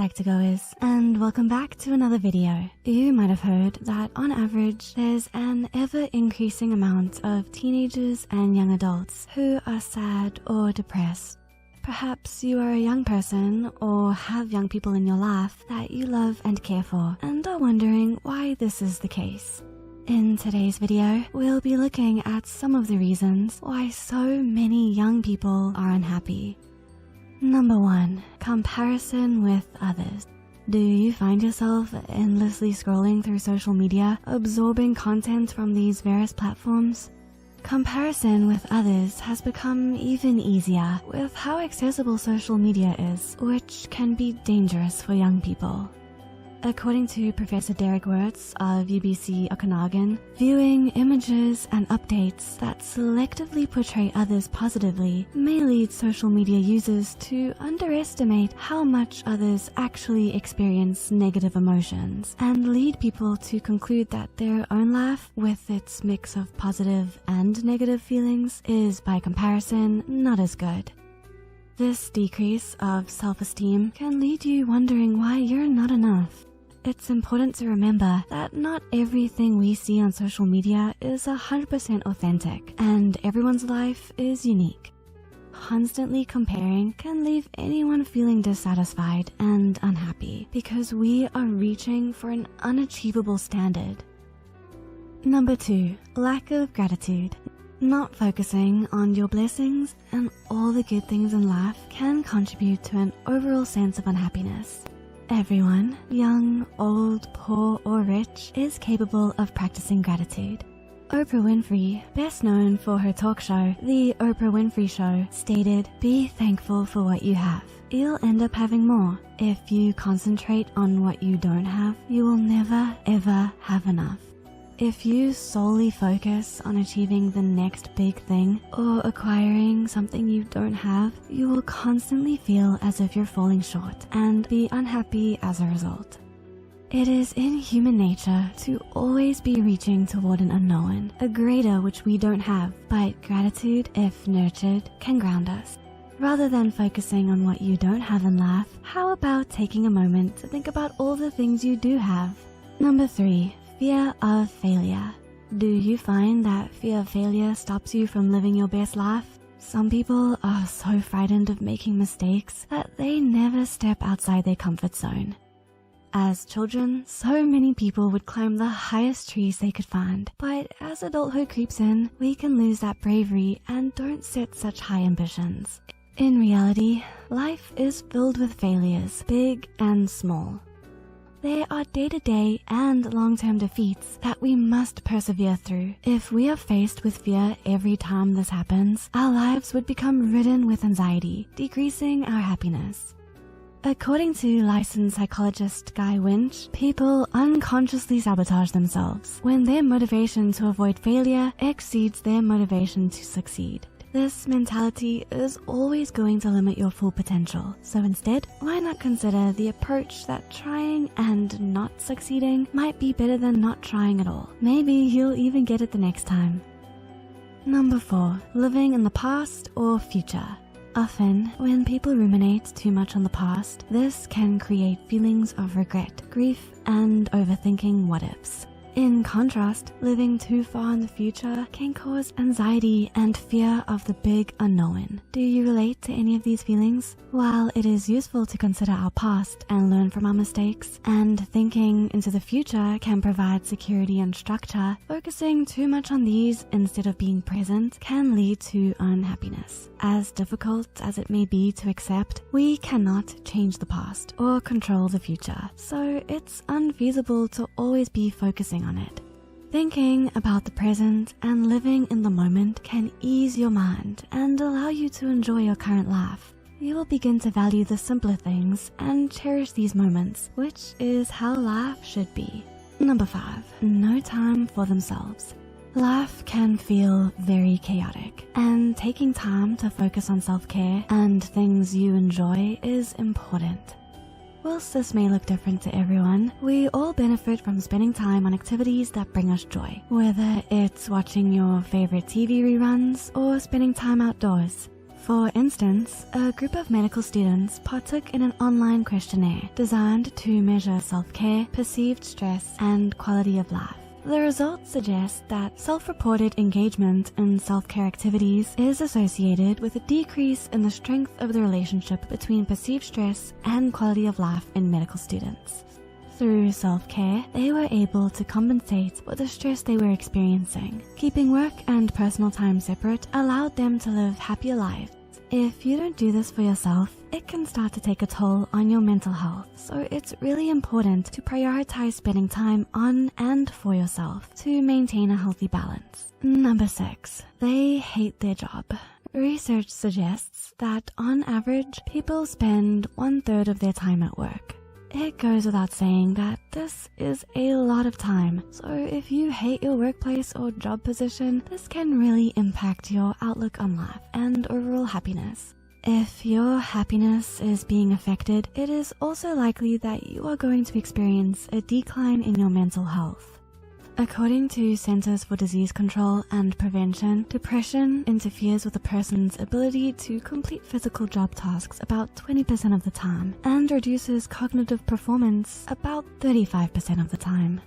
Psych-to-goers, and welcome back to another video. You might have heard that on average, there's an ever-increasing amount of teenagers and young adults who are sad or depressed. Perhaps you are a young person or have young people in your life that you love and care for and are wondering why this is the case. In today's video, we'll be looking at some of the reasons why so many young people are unhappy. Number 1. Comparison with others. Do you find yourself endlessly scrolling through social media, absorbing content from these various platforms? Comparison with others has become even easier with how accessible social media is, which can be dangerous for young people. According to Professor Derek Wirtz of UBC Okanagan, viewing images and updates that selectively portray others positively may lead social media users to underestimate how much others actually experience negative emotions and lead people to conclude that their own life, with its mix of positive and negative feelings, is by comparison not as good. This decrease of self-esteem can lead you wondering why you're not enough. It's important to remember that not everything we see on social media is 100% authentic, and everyone's life is unique. Constantly comparing can leave anyone feeling dissatisfied and unhappy because we are reaching for an unachievable standard. Number 2. Lack of gratitude. Not focusing on your blessings and all the good things in life can contribute to an overall sense of unhappiness. Everyone, young, old, poor, or rich, is capable of practicing gratitude. Oprah Winfrey, best known for her talk show, The Oprah Winfrey Show, stated, "Be thankful for what you have. You'll end up having more. If you concentrate on what you don't have, you will never, ever have enough." If you solely focus on achieving the next big thing or acquiring something you don't have, you will constantly feel as if you're falling short and be unhappy as a result. It is in human nature to always be reaching toward an unknown, a greater which we don't have, but gratitude, if nurtured, can ground us. Rather than focusing on what you don't have in life, how about taking a moment to think about all the things you do have? Number 3. Fear of failure. Do you find that fear of failure stops you from living your best life? Some people are so frightened of making mistakes that they never step outside their comfort zone. As children, so many people would climb the highest trees they could find, but as adulthood creeps in, we can lose that bravery and don't set such high ambitions. In reality, life is filled with failures, big and small. There are day-to-day and long-term defeats that we must persevere through. If we are faced with fear every time this happens, our lives would become ridden with anxiety, decreasing our happiness. According to licensed psychologist Guy Winch, people unconsciously sabotage themselves when their motivation to avoid failure exceeds their motivation to succeed. This mentality is always going to limit your full potential, so instead, why not consider the approach that trying and not succeeding might be better than not trying at all. Maybe you'll even get it the next time. Number 4. Living in the past or future. Often, when people ruminate too much on the past, this can create feelings of regret, grief, and overthinking what-ifs. In contrast, living too far in the future can cause anxiety and fear of the big unknown. Do you relate to any of these feelings? While it is useful to consider our past and learn from our mistakes, and thinking into the future can provide security and structure, focusing too much on these instead of being present can lead to unhappiness. As difficult as it may be to accept, we cannot change the past or control the future, so it's unfeasible to always be focusing on it. Thinking about the present and living in the moment can ease your mind and allow you to enjoy your current life. You will begin to value the simpler things and cherish these moments, which is how life should be. Number 5. No time for themselves. Life can feel very chaotic, and taking time to focus on self-care and things you enjoy is important. Whilst this may look different to everyone, we all benefit from spending time on activities that bring us joy, whether it's watching your favorite TV reruns or spending time outdoors. For instance, a group of medical students partook in an online questionnaire designed to measure self-care, perceived stress, and quality of life. The results suggest that self-reported engagement in self-care activities is associated with a decrease in the strength of the relationship between perceived stress and quality of life in medical students. Through self-care, they were able to compensate for the stress they were experiencing. Keeping work and personal time separate allowed them to live happier lives. If you don't do this for yourself, it can start to take a toll on your mental health, so it's really important to prioritize spending time on and for yourself to maintain a healthy balance. Number 6, they hate their job. Research suggests that on average, people spend 1/3 of their time at work. It goes without saying that this is a lot of time, so if you hate your workplace or job position, this can really impact your outlook on life and overall happiness. If your happiness is being affected, it is also likely that you are going to experience a decline in your mental health. According to Centers for Disease Control and Prevention, depression interferes with a person's ability to complete physical job tasks about 20% of the time and reduces cognitive performance about 35% of the time.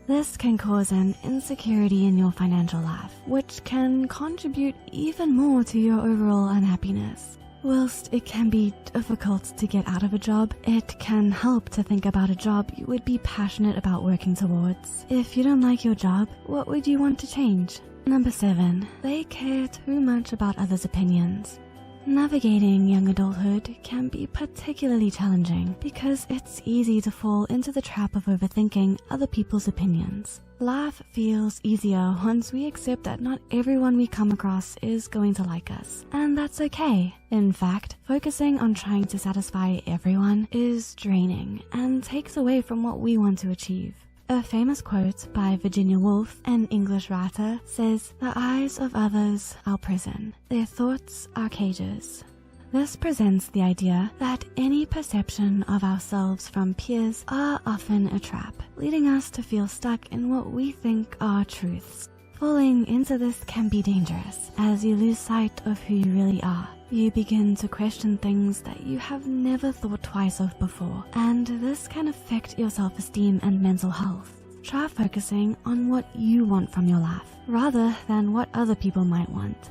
This can cause an insecurity in your financial life, which can contribute even more to your overall unhappiness. Whilst it can be difficult to get out of a job, it can help to think about a job you would be passionate about working towards. If you don't like your job, what would you want to change? Number 7, they care too much about others' opinions. Navigating young adulthood can be particularly challenging because it's easy to fall into the trap of overthinking other people's opinions. Life feels easier once we accept that not everyone we come across is going to like us, and that's okay. In fact, focusing on trying to satisfy everyone is draining and takes away from what we want to achieve. A famous quote by Virginia Woolf, an English writer, says, "The eyes of others are prison. Their thoughts are cages." This presents the idea that any perception of ourselves from peers are often a trap, leading us to feel stuck in what we think are truths. Falling into this can be dangerous, as you lose sight of who you really are. You begin to question things that you have never thought twice of before, and this can affect your self-esteem and mental health. Try focusing on what you want from your life, rather than what other people might want.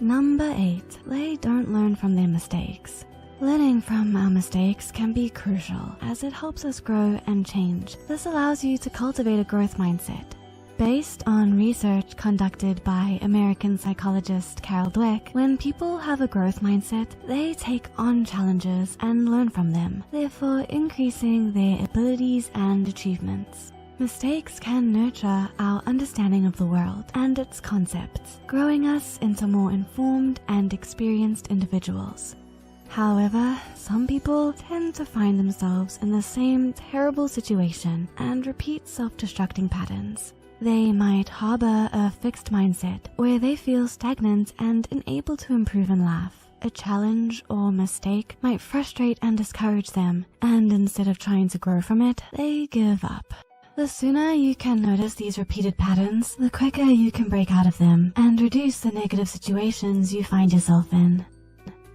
Number 8, they don't learn from their mistakes. Learning from our mistakes can be crucial, as it helps us grow and change. This allows you to cultivate a growth mindset. Based on research conducted by American psychologist Carol Dweck, when people have a growth mindset, they take on challenges and learn from them, therefore increasing their abilities and achievements. Mistakes can nurture our understanding of the world and its concepts, growing us into more informed and experienced individuals. However, some people tend to find themselves in the same terrible situation and repeat self-destructing patterns. They might harbor a fixed mindset where they feel stagnant and unable to improve in life. A challenge or mistake might frustrate and discourage them, and instead of trying to grow from it, they give up. The sooner you can notice these repeated patterns, the quicker you can break out of them and reduce the negative situations you find yourself in.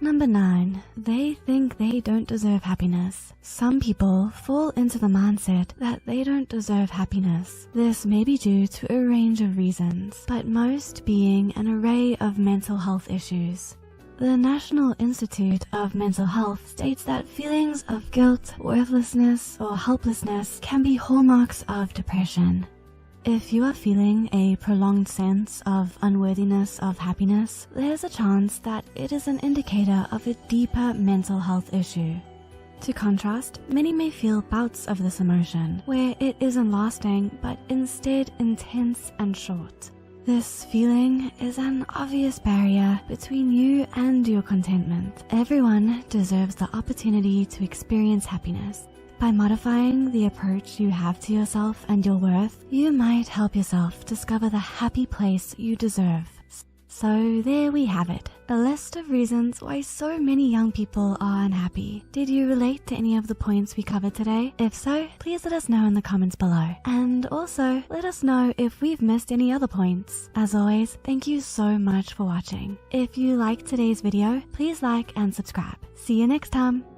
Number 9, they think they don't deserve happiness. Some people fall into the mindset that they don't deserve happiness. This may be due to a range of reasons, but most being an array of mental health issues. The National Institute of Mental Health states that feelings of guilt, worthlessness, or helplessness can be hallmarks of depression. If you are feeling a prolonged sense of unworthiness of happiness, there's a chance that it is an indicator of a deeper mental health issue. To contrast, many may feel bouts of this emotion, where it isn't lasting, but instead intense and short. This feeling is an obvious barrier between you and your contentment. Everyone deserves the opportunity to experience happiness. By modifying the approach you have to yourself and your worth, you might help yourself discover the happy place you deserve. So there we have it, a list of reasons why so many young people are unhappy. Did you relate to any of the points we covered today? If so, please let us know in the comments below. And also, let us know if we've missed any other points. As always, thank you so much for watching. If you liked today's video, please like and subscribe. See you next time!